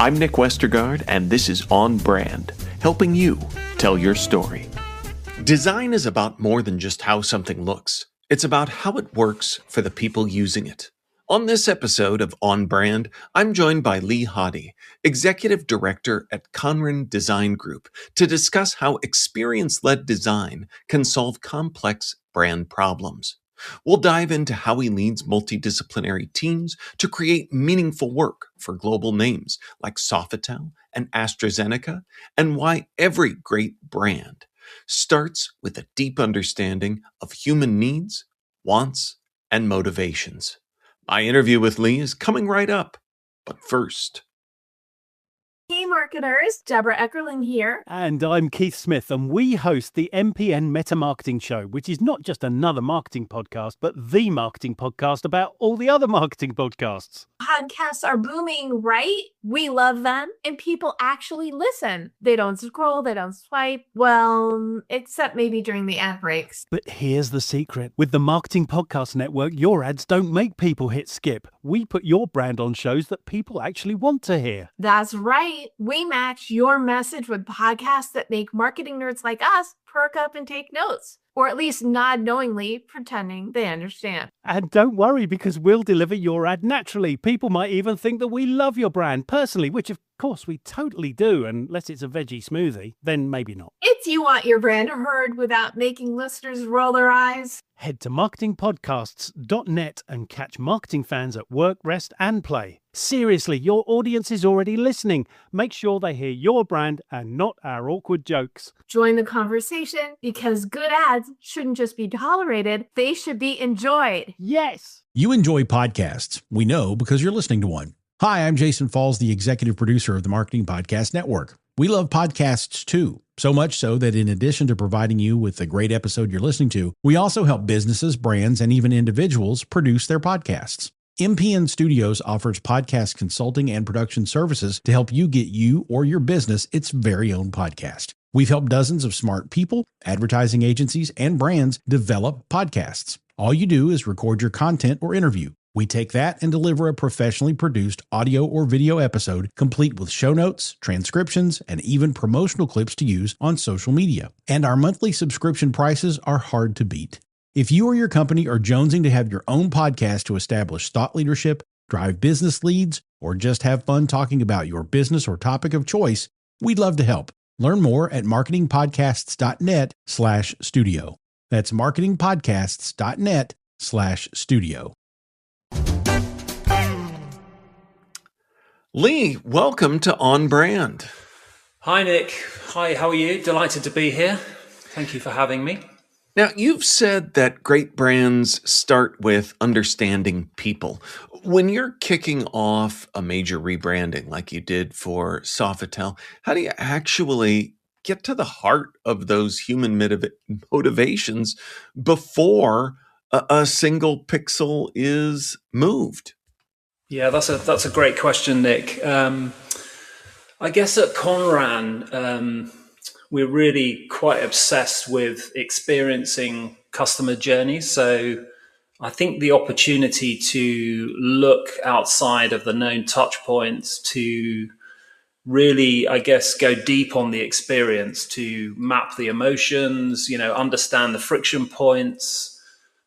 I'm Nick Westergaard, and this is On Brand, helping you tell your story. Design is about more than just how something looks. It's about how it works for the people using it. On this episode of On Brand, I'm joined by Lee Hoddy, Executive Director at Conran Design Group, to discuss how experience-led design can solve complex brand problems. We'll dive into how he leads multidisciplinary teams to create meaningful work for global names like Sofitel and AstraZeneca, and why every great brand starts with a deep understanding of human needs, wants, and motivations. My interview with Lee is coming right up, but first... Hey marketers, Deborah Eckerling here. And I'm Keith Smith, and we host the MPN Meta Marketing Show, which is not just another marketing podcast, but the marketing podcast about all the other marketing podcasts. Podcasts are booming, right? We love them, and people actually listen. They don't scroll, they don't swipe, well, except maybe during the ad breaks. But here's the secret. With the Marketing Podcast Network, your ads don't make people hit skip. We put your brand on shows that people actually want to hear. That's right. We match your message with podcasts that make marketing nerds like us perk up and take notes, or at least nod knowingly, pretending they understand. And don't worry, because we'll deliver your ad naturally. People might even think that we love your brand personally, which of course we totally do, unless it's a veggie smoothie, then maybe not. If you want your brand heard without making listeners roll their eyes, head to marketingpodcasts.net and catch marketing fans at work, rest, and play. Seriously, your audience is already listening. Make sure they hear your brand and not our awkward jokes. Join the conversation, because good ads shouldn't just be tolerated, they should be enjoyed. Yes! You enjoy podcasts. We know because you're listening to one. Hi, I'm Jason Falls, the executive producer of the Marketing Podcast Network. We love podcasts too, so much so that in addition to providing you with the great episode you're listening to, we also help businesses, brands, and even individuals produce their podcasts. MPN Studios offers podcast consulting and production services to help you get you or your business its very own podcast. We've helped dozens of smart people, advertising agencies, and brands develop podcasts. All you do is record your content or interview. We take that and deliver a professionally produced audio or video episode, complete with show notes, transcriptions, and even promotional clips to use on social media. And our monthly subscription prices are hard to beat. If you or your company are jonesing to have your own podcast to establish thought leadership, drive business leads, or just have fun talking about your business or topic of choice, we'd love to help. Learn more at marketingpodcasts.net/studio. That's marketingpodcasts.net/studio. Lee, welcome to On Brand. Hi, Nick. Hi, how are you? Delighted to be here. Thank you for having me. Now, you've said that great brands start with understanding people. When you're kicking off a major rebranding like you did for Sofitel, how do you actually get to the heart of those human motivations before a single pixel is moved? Yeah, that's a great question, Nick. I guess at Conran, we're really quite obsessed with experiencing customer journeys. So I think the opportunity to look outside of the known touch points to really, I guess, go deep on the experience, to map the emotions, understand the friction points,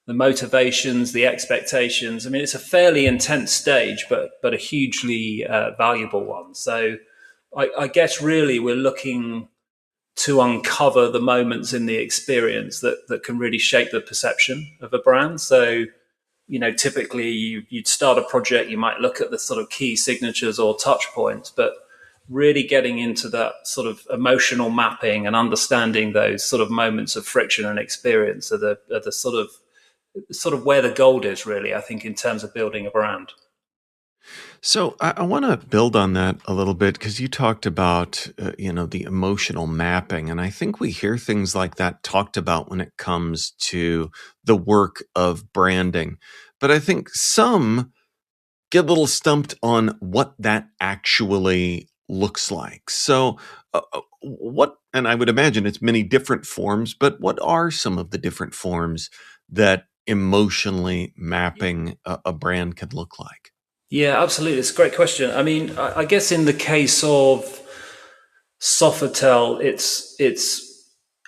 the motivations, the expectations. I mean, it's a fairly intense stage, but a hugely valuable one. So I guess really we're looking to uncover the moments in the experience that can really shape the perception of a brand. So, typically you'd start a project, you might look at the sort of key signatures or touch points, but really getting into that sort of emotional mapping and understanding those sort of moments of friction and experience are the sort of where the gold is, really, I think, in terms of building a brand. So I want to build on that a little bit, because you talked about, the emotional mapping. And I think we hear things like that talked about when it comes to the work of branding. But I think some get a little stumped on what that actually looks like. So and I would imagine it's many different forms, but what are some of the different forms that emotionally mapping a brand can look like? Yeah, absolutely. It's a great question. I mean, I guess in the case of Sofitel,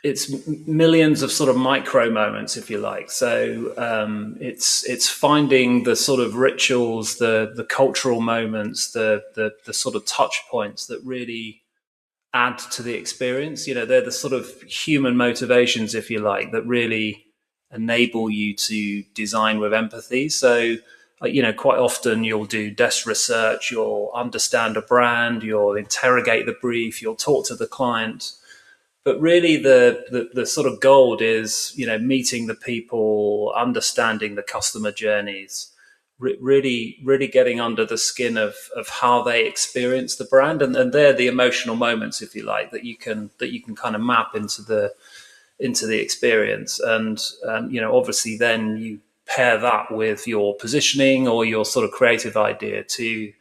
it's millions of sort of micro moments, if you like. So it's finding the sort of rituals, the cultural moments, the sort of touch points that really add to the experience. You know, they're the sort of human motivations, if you like, that really enable you to design with empathy. So, you know, quite often you'll do desk research, you'll understand a brand, you'll interrogate the brief, you'll talk to the client. But really, the sort of gold is, you know, meeting the people, understanding the customer journeys, really getting under the skin of how they experience the brand, and they're the emotional moments, if you like, that you can kind of map into the experience. And you know, obviously then you pair that with your positioning or your sort of creative idea to,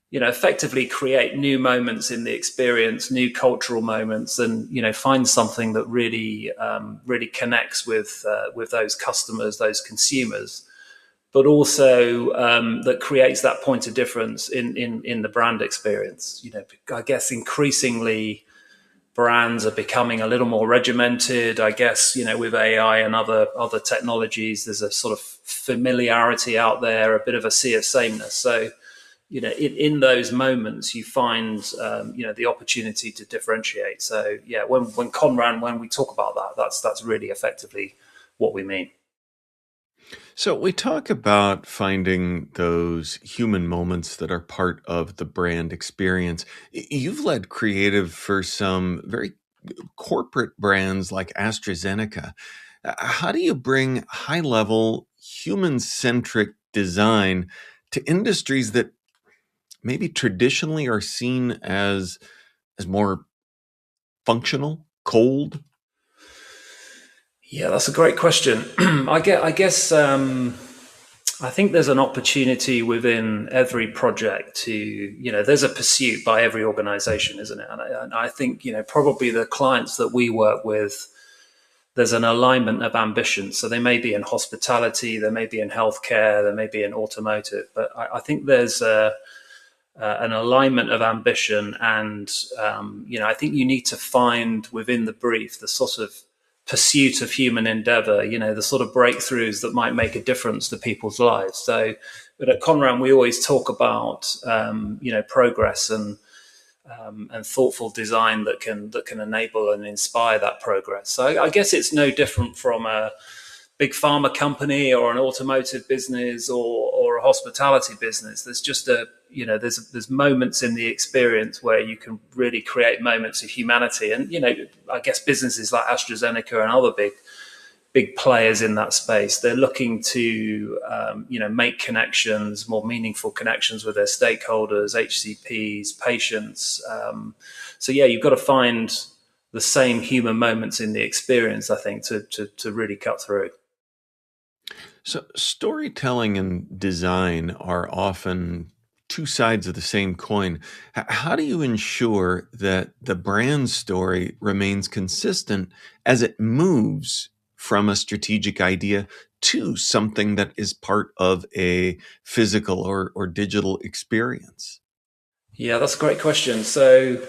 you know, effectively create new moments in the experience, new cultural moments, and, you know, find something that really connects with those customers, those consumers, but also that creates that point of difference in the brand experience. You know, I guess increasingly brands are becoming a little more regimented. I guess, you know, with AI and other technologies, there's a sort of familiarity out there, a bit of a sea of sameness. So, you know, in those moments, you find, you know, the opportunity to differentiate. So, yeah, when we talk about that, that's really effectively what we mean. So we talk about finding those human moments that are part of the brand experience. You've led creative for some very corporate brands like AstraZeneca. How do you bring high level, human centric design to industries that maybe traditionally are seen as more functional, cold? Yeah, that's a great question. I guess I think there's an opportunity within every project to, you know, there's a pursuit by every organization, isn't it? And I think, you know, probably the clients that we work with, there's an alignment of ambition. So they may be in hospitality, they may be in healthcare, they may be in automotive, but I think there's an alignment of ambition. And, you know, I think you need to find within the brief the sort of pursuit of human endeavor, you know, the sort of breakthroughs that might make a difference to people's lives. So, but at Conran, we always talk about, you know, progress and thoughtful design that can enable and inspire that progress. So I guess it's no different from a big pharma company or an automotive business or a hospitality business. There's just a, you know, there's moments in the experience where you can really create moments of humanity. And, you know, I guess businesses like AstraZeneca and other big players in that space, they're looking to, you know, make connections, more meaningful connections with their stakeholders, HCPs, patients. So yeah, you've got to find the same human moments in the experience, I think, to really cut through. So, storytelling and design are often two sides of the same coin. How do you ensure that the brand story remains consistent as it moves from a strategic idea to something that is part of a physical or digital experience? Yeah, that's a great question. So,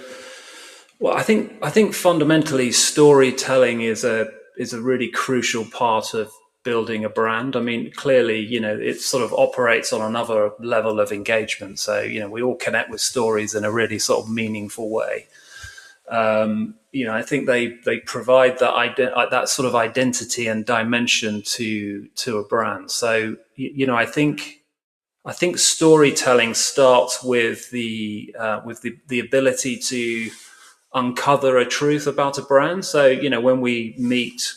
well, I think fundamentally storytelling is a really crucial part of building a brand. I mean, clearly, you know, it sort of operates on another level of engagement. So, you know, we all connect with stories in a really sort of meaningful way. You know, I think they provide that sort of identity and dimension to a brand. So, you know, I think storytelling starts with the ability to uncover a truth about a brand. So, you know, when we meet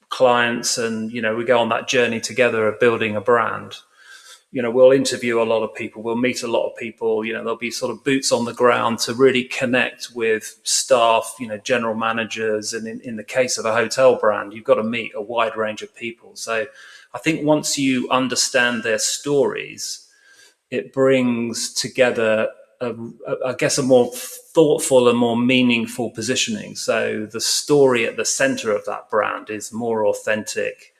clients and, you know, we go on that journey together of building a brand, you know, we'll interview a lot of people, we'll meet a lot of people, you know, there'll be sort of boots on the ground to really connect with staff, you know, general managers. And in the case of a hotel brand, you've got to meet a wide range of people. So I think once you understand their stories, it brings together, I guess, a more thoughtful and more meaningful positioning. So the story at the center of that brand is more authentic,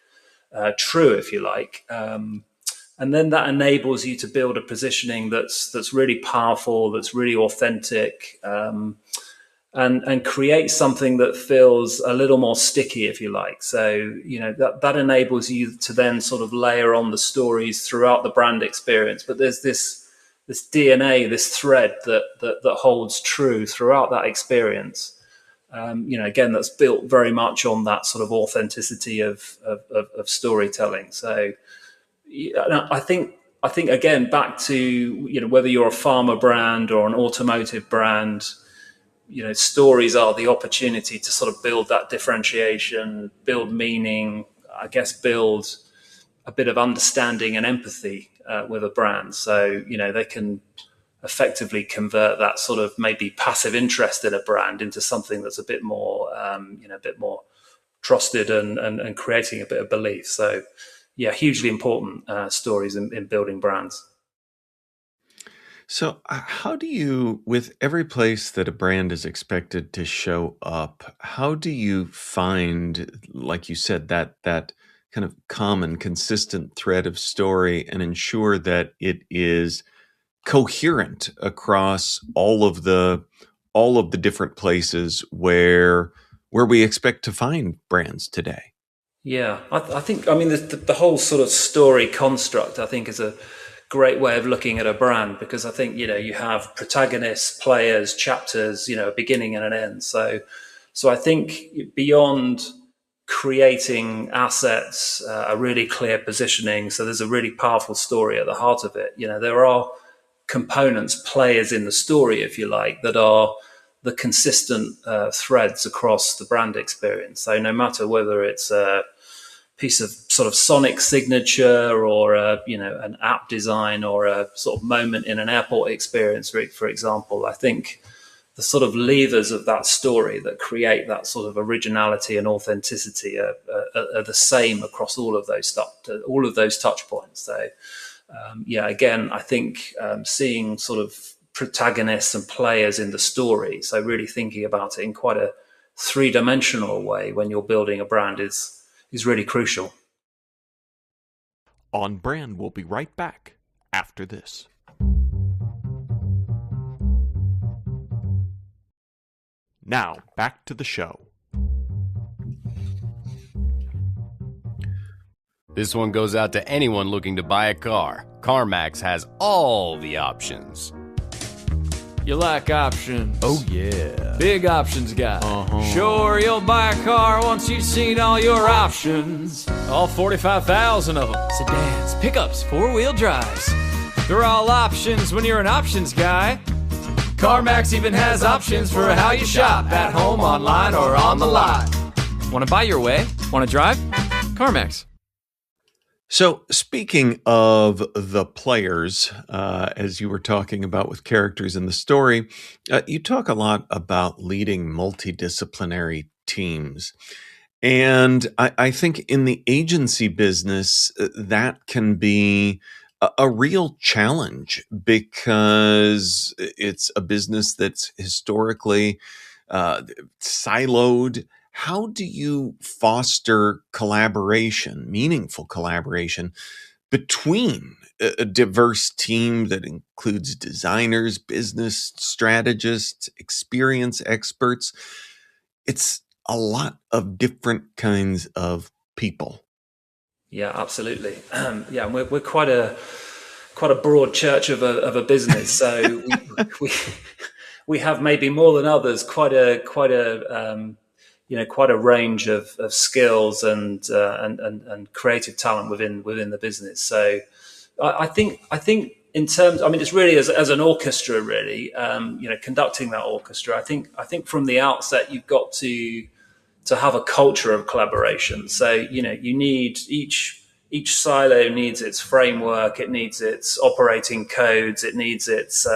true, if you like. And then that enables you to build a positioning that's really powerful, that's really authentic, and create something that feels a little more sticky, if you like. So, that enables you to then sort of layer on the stories throughout the brand experience. But there's this DNA, this thread that holds true throughout that experience. Again, that's built very much on that sort of authenticity of storytelling. So, I think again, back to, whether you're a pharma brand or an automotive brand, stories are the opportunity to sort of build that differentiation, build meaning, I guess, build a bit of understanding and empathy with a brand. So, they can effectively convert that sort of maybe passive interest in a brand into something that's a bit more, a bit more trusted and creating a bit of belief. So, yeah, hugely important stories in building brands. So, how do you, with every place that a brand is expected to show up, how do you find, like you said, that kind of common, consistent thread of story and ensure that it is coherent across all of the different places where we expect to find brands today? Yeah, I think, the whole sort of story construct, I think, is a great way of looking at a brand, because I think, you have protagonists, players, chapters, a beginning and an end. So I think beyond creating assets, a really clear positioning, so there's a really powerful story at the heart of it. There are components, players in the story, if you like, that are the consistent threads across the brand experience. So no matter whether it's a piece of sort of sonic signature or an app design or a sort of moment in an airport experience, for example, I think the sort of levers of that story that create that sort of originality and authenticity are the same across all of those touch points. So again, I think seeing sort of protagonists and players in the story, so really thinking about it in quite a three-dimensional way when you're building a brand is really crucial. On Brand will be right back after this. Now, back to the show. This one goes out to anyone looking to buy a car. CarMax has all the options. You like options? Oh, yeah. Big options guy. Sure, you'll buy a car once you've seen all your options. All 45,000 of them. Sedans, pickups, four-wheel drives. They're all options when you're an options guy. CarMax even has options for how you shop, at home, online, or on the lot. Want to buy your way? Want to drive? CarMax. So, speaking of the players, as you were talking about with characters in the story, you talk a lot about leading multidisciplinary teams. And I think in the agency business, that can be a real challenge because it's a business that's historically siloed. How do you foster collaboration, meaningful collaboration between a diverse team that includes designers, business strategists, experience experts? It's a lot of different kinds of people. Yeah, absolutely. And we're quite a broad church of a business. So we have maybe more than others quite a range of skills and creative talent within the business. So I think in terms, it's really as an orchestra, really, conducting that orchestra. I think from the outset you've got to have a culture of collaboration. So you need each silo needs its framework, it needs its operating codes, it needs its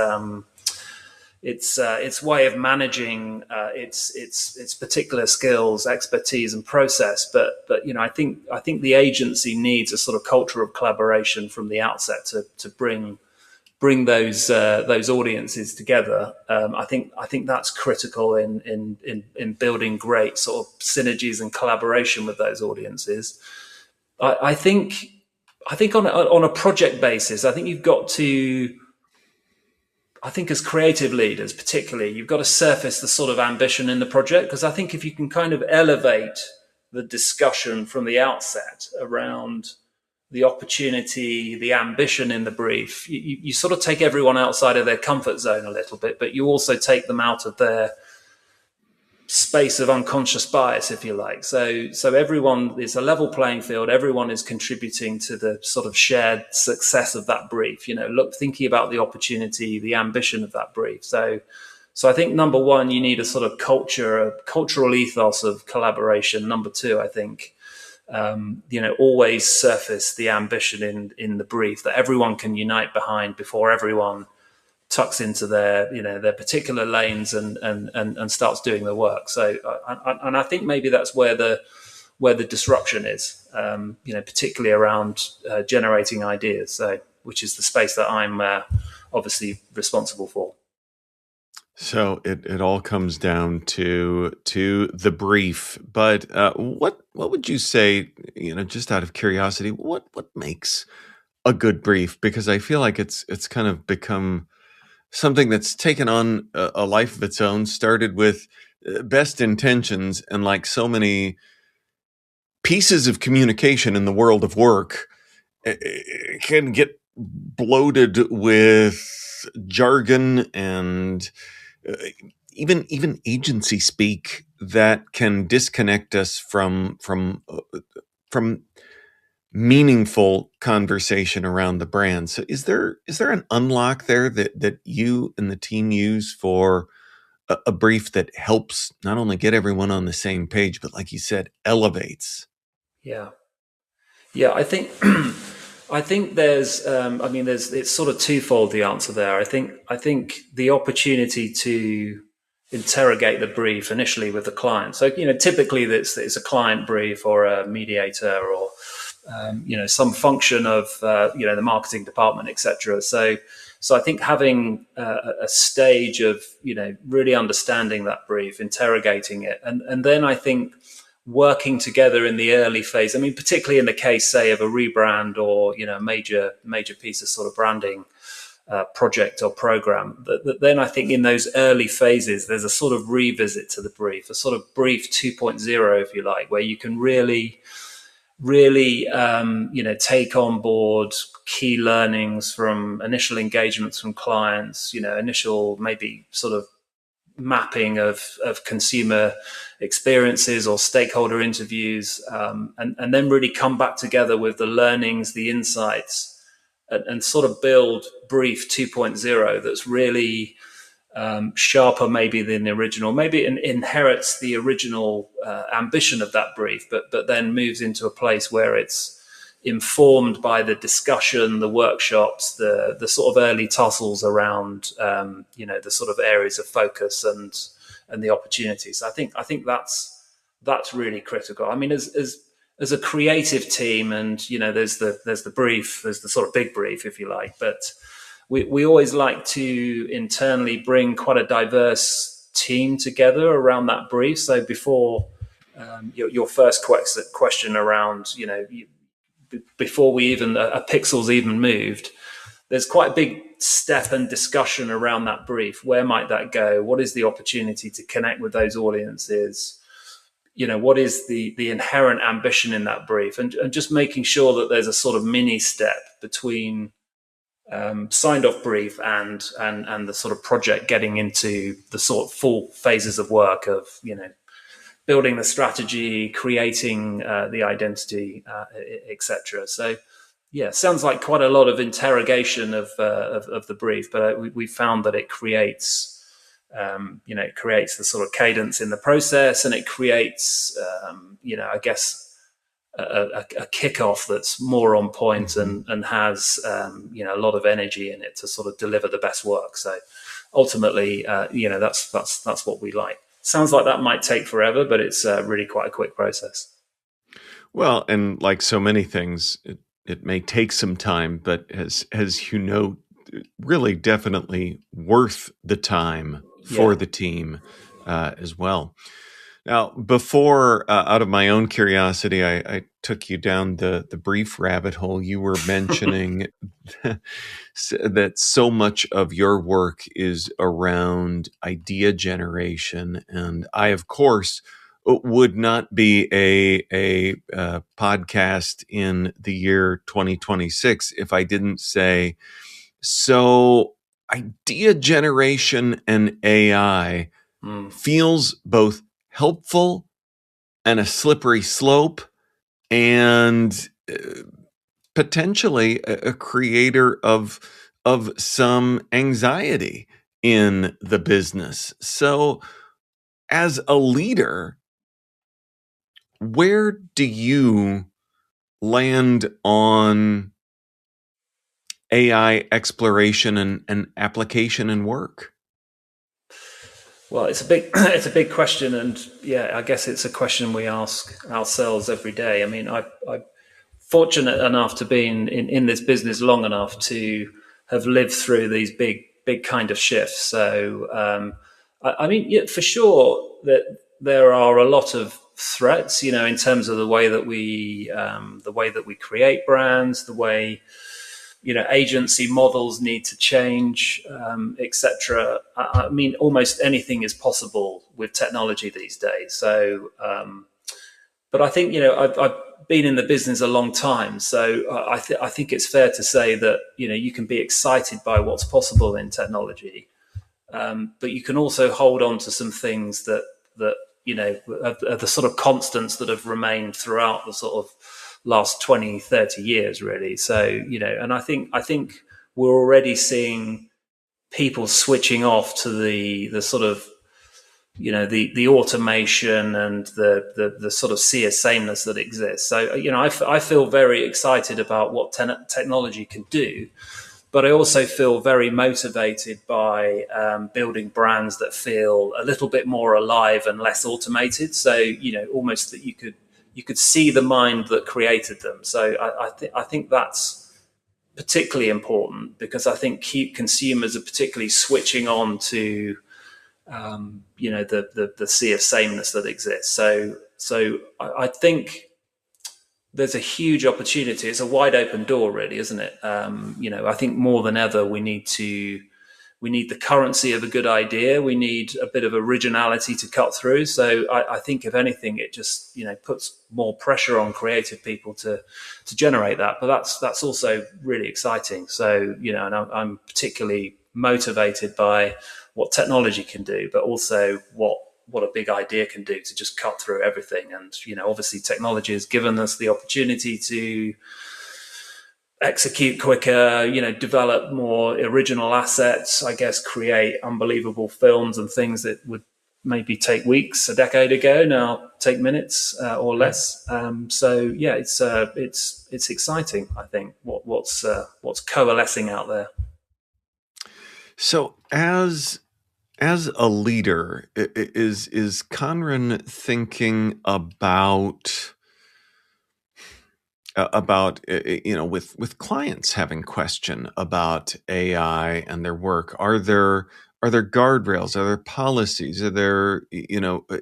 way of managing its particular skills, expertise, and process. But I think the agency needs a sort of culture of collaboration from the outset to bring those audiences together. I think that's critical in building great sort of synergies and collaboration with those audiences. I think I think on a project basis, I think you've got to, I think as creative leaders, particularly, you've got to surface the sort of ambition in the project, because I think if you can kind of elevate the discussion from the outset around the opportunity, the ambition in the brief, you sort of take everyone outside of their comfort zone a little bit, but you also take them out of their space of unconscious bias, if you like. So everyone is a level playing field. Everyone is contributing to the sort of shared success of that brief. Thinking about the opportunity, the ambition of that brief. So I think number one, you need a sort of cultural ethos of collaboration. Number two, I think, always surface the ambition in the brief that everyone can unite behind before everyone tucks into their particular lanes and starts doing the work. So, and I think maybe that's where the disruption is, particularly around generating ideas. So, which is the space that I'm obviously responsible for. So it all comes down to the brief. But what would you say? Just out of curiosity, what makes a good brief? Because I feel like it's kind of become something that's taken on a life of its own, started with best intentions, and like so many pieces of communication in the world of work, it can get bloated with jargon and even agency speak that can disconnect us from meaningful conversation around the brand. So is there an unlock there that you and the team use for a brief that helps not only get everyone on the same page, but like you said, elevates? Yeah. I think there's it's sort of twofold, the answer there. I think the opportunity to interrogate the brief initially with the client. So, typically it's a client brief or a mediator or some function of the marketing department, etc. So I think having a stage of really understanding that brief, interrogating it, and then I think working together in the early phase. I mean, particularly in the case, say, of a rebrand or a major piece of sort of branding project or program. Then I think in those early phases, there's a sort of revisit to the brief, a sort of brief 2.0, if you like, where you can really take on board key learnings from initial engagements from clients, initial maybe sort of mapping of consumer experiences or stakeholder interviews, and then really come back together with the learnings, the insights, and sort of build brief 2.0 that's really sharper maybe than the original. Maybe it inherits the original ambition of that brief, but then moves into a place where it's informed by the discussion, the workshops, the sort of early tussles around the sort of areas of focus and the opportunities. I think that's really critical. I mean, as a creative team, and there's the brief, there's the sort of big brief, if you like, but we always like to internally bring quite a diverse team together around that brief. So before your first question around, before we even a pixel's even moved, there's quite a big step and discussion around that brief. Where might that go? What is the opportunity to connect with those audiences? What is the inherent ambition in that brief? And just making sure that there's a sort of mini step between signed off brief and the sort of project getting into the sort of full phases of work of, building the strategy, creating the identity, etc. So, yeah, sounds like quite a lot of interrogation of the brief, but we found that it creates, the sort of cadence in the process, and it creates, I guess, a kickoff that's more on point and has, a lot of energy in it to sort of deliver the best work. So ultimately, that's what we like. Sounds like that might take forever, but it's really quite a quick process. Well, and like so many things, it may take some time, but as really definitely worth the time for the team as well. Now, before, out of my own curiosity, I took you down the brief rabbit hole. You were mentioning that so much of your work is around idea generation. And I, of course, would not be a podcast in the year 2026 if I didn't say, so idea generation and AI feels both helpful and a slippery slope, and potentially a creator of some anxiety in the business. So, as a leader, where do you land on AI exploration and application and work? Well, it's a big question, and yeah, I guess it's a question we ask ourselves every day. I mean, I'm fortunate enough to be in this business long enough to have lived through these big kind of shifts. So, I mean, yeah, for sure that there are a lot of threats, in terms of the way that we create brands, the way agency models need to change, etc. I mean, almost anything is possible with technology these days. So, but I think I've been in the business a long time, so I think it's fair to say that you can be excited by what's possible in technology, but you can also hold on to some things that are the sort of constants that have remained throughout the sort of last 20, 30 years, really. So, and I think we're already seeing people switching off to the sort of, the automation and the sort of sea of sameness that exists. So, I feel very excited about what technology can do, but I also feel very motivated by building brands that feel a little bit more alive and less automated. So, almost that you could see the mind that created them. So I think that's particularly important, because I think consumers are particularly switching on to the sea of sameness that exists. So I think there's a huge opportunity. It's a wide open door, really, isn't it? I think more than ever we need the currency of a good idea. We need a bit of originality to cut through. So I think, if anything, it just puts more pressure on creative people to generate that. But that's also really exciting. So and I'm particularly motivated by what technology can do, but also what a big idea can do to just cut through everything. And obviously, technology has given us the opportunity to execute quicker, develop more original assets, I guess, create unbelievable films and things that would maybe take weeks a decade ago now take minutes or less. So yeah, it's exciting, I think, what's coalescing out there. So as a leader, is Conran thinking about with clients having question about AI and their work? Are there guardrails? Are there policies? Are there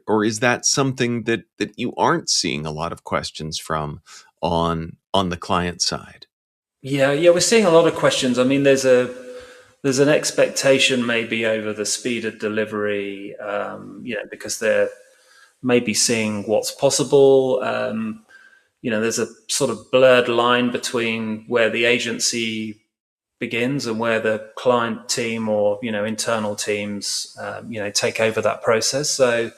or is that something that you aren't seeing a lot of questions from on the client side? Yeah, we're seeing a lot of questions. I mean, there's an expectation maybe over the speed of delivery, because they're maybe seeing what's possible. There's a sort of blurred line between where the agency begins and where the client team or internal teams take over that process. So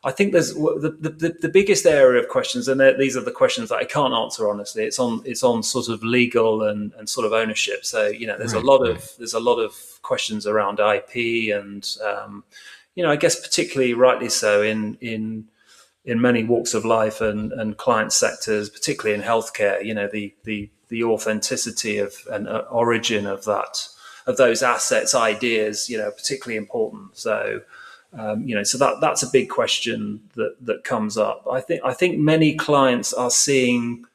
I think there's the biggest area of questions, and these are the questions that I can't answer honestly. It's on sort of legal and sort of ownership. So there's a lot of questions around IP and I guess particularly rightly so in many walks of life and client sectors, particularly in healthcare. The authenticity of and origin of those assets, ideas, particularly important. So. So that's a big question that comes up. I think many clients are seeing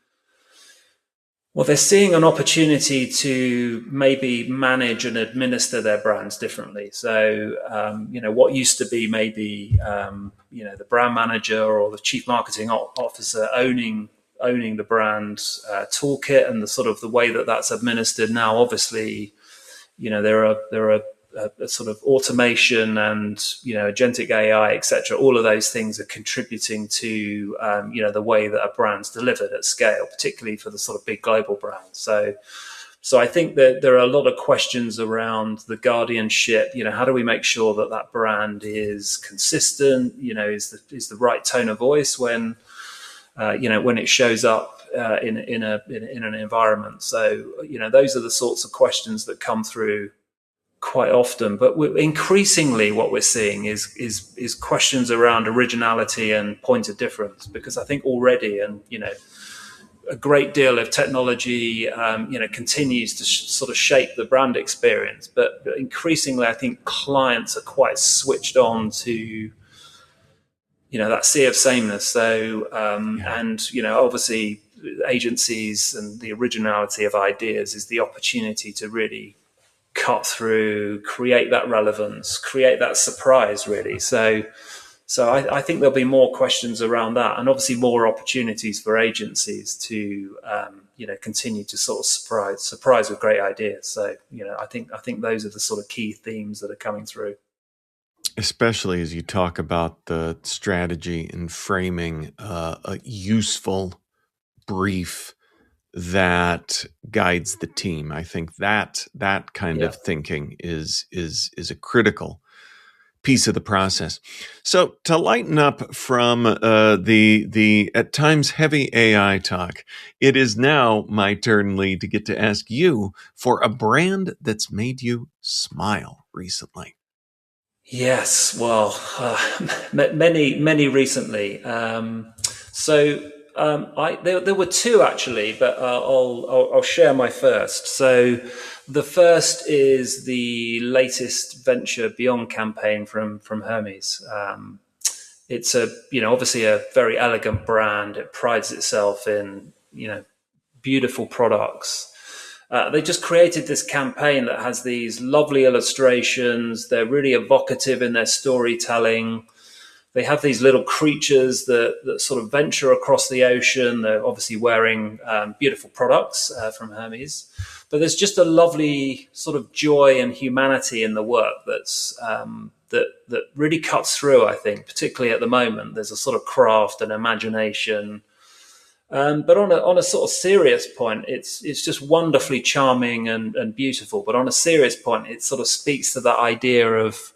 Well, they're seeing an opportunity to maybe manage and administer their brands differently. So, what used to be maybe, the brand manager or the chief marketing officer owning the brand toolkit and the sort of the way that that's administered now. Obviously, there are a sort of automation and agentic AI, etc. All of those things are contributing to the way that a brand's delivered at scale, particularly for the sort of big global brands. So I think that there are a lot of questions around the guardianship. How do we make sure that that brand is consistent? Is the right tone of voice when it shows up in an environment. So those are the sorts of questions that come through quite often. But increasingly, what we're seeing is questions around originality and point of difference, because I think already, and a great deal of technology, continues to sort of shape the brand experience. But increasingly, I think clients are quite switched on to that sea of sameness. So, and obviously, agencies and the originality of ideas is the opportunity to really cut through, create that relevance, create that surprise, really. So I think there'll be more questions around that, and obviously more opportunities for agencies to continue to sort of surprise with great ideas. So I think those are the sort of key themes that are coming through. Especially as you talk about the strategy and framing a useful brief that guides the team. I think that kind of thinking is a critical piece of the process. So to lighten up from the at times heavy AI talk, it is now my turn, Lee, to get to ask you for a brand that's made you smile recently. Yes, well, many recently. There were two actually, but I'll share my first. So the first is the latest venture Beyond campaign from Hermes. It's obviously a very elegant brand. It prides itself in beautiful products. They just created this campaign that has these lovely illustrations. They're really evocative in their storytelling. They have these little creatures that sort of venture across the ocean. They're obviously wearing beautiful products from Hermes. But there's just a lovely sort of joy and humanity in the work that's that really cuts through, I think, particularly at the moment. There's a sort of craft and imagination. But on a sort of serious point, it's just wonderfully charming and beautiful. But on a serious point, it sort of speaks to that idea of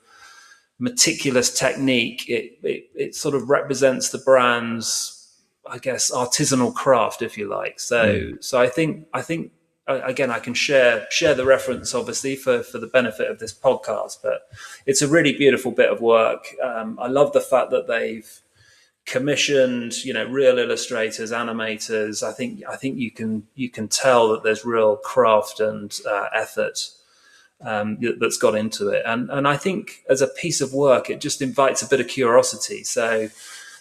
meticulous technique. It sort of represents the brand's, I guess, artisanal craft, if you like. So I think again, I can share the reference, obviously, for the benefit of this podcast. But it's a really beautiful bit of work. I love the fact that they've commissioned, real illustrators, animators. I think you can tell that there's real craft and effort that's got into it. And I think as a piece of work, it just invites a bit of curiosity. So,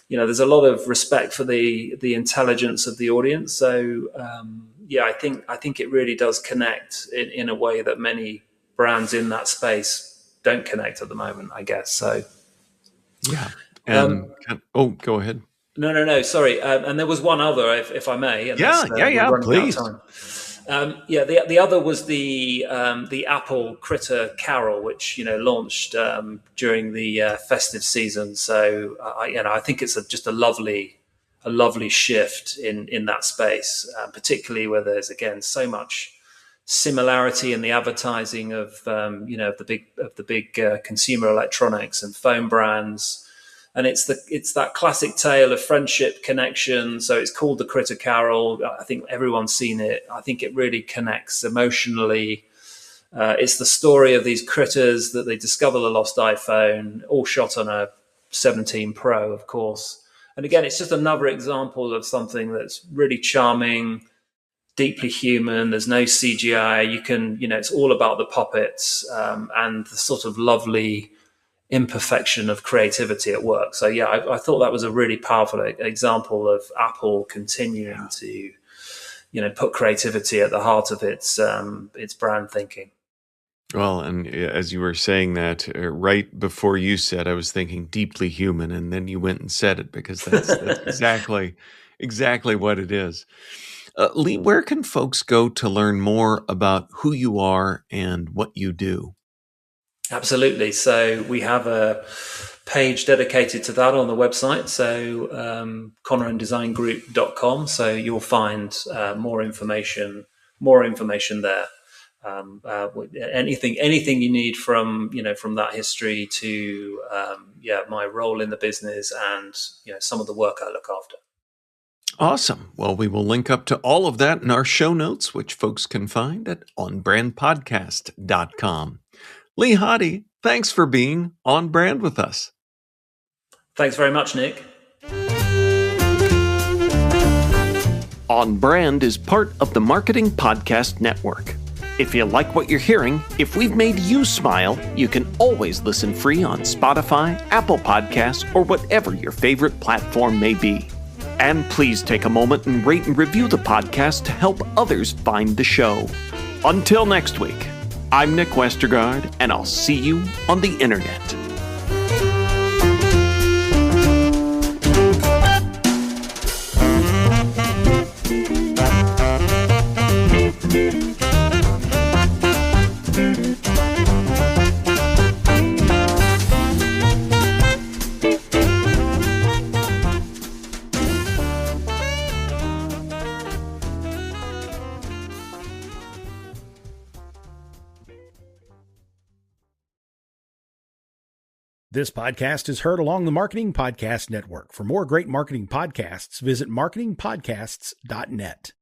there's a lot of respect for the intelligence of the audience. So, I think it really does connect in a way that many brands in that space don't connect at the moment, I guess. So, yeah. Go ahead. No. Sorry. And there was one other, if I may. Please. The other was the Apple Critter Carol, which launched during the festive season. So I think it's just a lovely shift in that space, particularly where there's again so much similarity in the advertising of the big consumer electronics and phone brands. And it's that classic tale of friendship connection. So it's called the Critter Carol. I think everyone's seen it. I think it really connects emotionally. It's the story of these critters that they discover the lost iPhone, all shot on a 17 Pro, of course. And again, it's just another example of something that's really charming, deeply human. There's no CGI. You can, it's all about the puppets and the sort of lovely imperfection of creativity at work. So I thought that was a really powerful example of Apple continuing to put creativity at the heart of its brand thinking. Well, and as you were saying that, right before you said, I was thinking deeply human, and then you went and said it, because that's exactly what it is. Lee, where can folks go to learn more about who you are and what you do? Absolutely. So we have a page dedicated to that on the website. So ConranDesignGroup.com. So you'll find more information there. Anything you need from that history to my role in the business and some of the work I look after. Awesome. Well, we will link up to all of that in our show notes, which folks can find at onbrandpodcast.com. Lee Hoddy, thanks for being on brand with us. Thanks very much, Nick. On Brand is part of the Marketing Podcast Network. If you like what you're hearing, if we've made you smile, you can always listen free on Spotify, Apple Podcasts, or whatever your favorite platform may be. And please take a moment and rate and review the podcast to help others find the show. Until next week, I'm Nick Westergaard, and I'll see you on the internet. This podcast is heard along the Marketing Podcast Network. For more great marketing podcasts, visit marketingpodcasts.net.